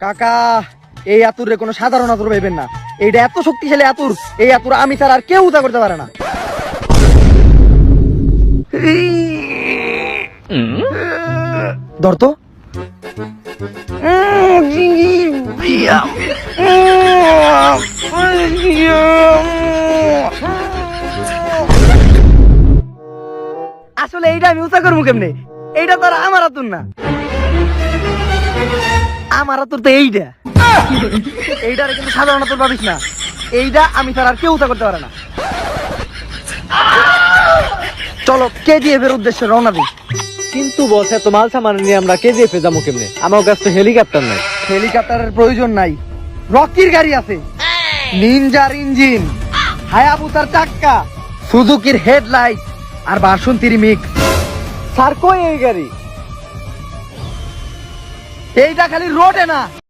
কাকা এই আতুরে কোনো সাধারণ আতুর ভাইবেন না, এইটা এত শক্তিশালী আতুর, এই আতুর আমি ছাড়া আর কেউ উদা করতে পারে না। ধর তো। আসলে এইটা আমি উঁচা করবো কেমনে? এইটা তো আর আমার আতুর না, আমার আতুর তো এইটা। এইটারে কিন্তু সাধারণ আতুর ভাবিস না, এইটা আমি ছাড়া আর কেউ উঁচা করতে পারে না। চলো KGF এর উদ্দেশ্যে রওনা দিই। কিন্তু বস এত মাল সামান নিয়ে আমরা KGF এ যাবো কেমনে? আমার কাছে তো হেলিকপ্টার নাই। হেলিকপ্টারের প্রয়োজন নাই, রকির গাড়ি আছে, নিনজার ইঞ্জিন, হায়াবুসার চাক্কা, সুজুকির হেডলাইট আর বাসন্তীর মিক্স। স্যার কই এই গাড়ি? এইটা খালি রোডে না,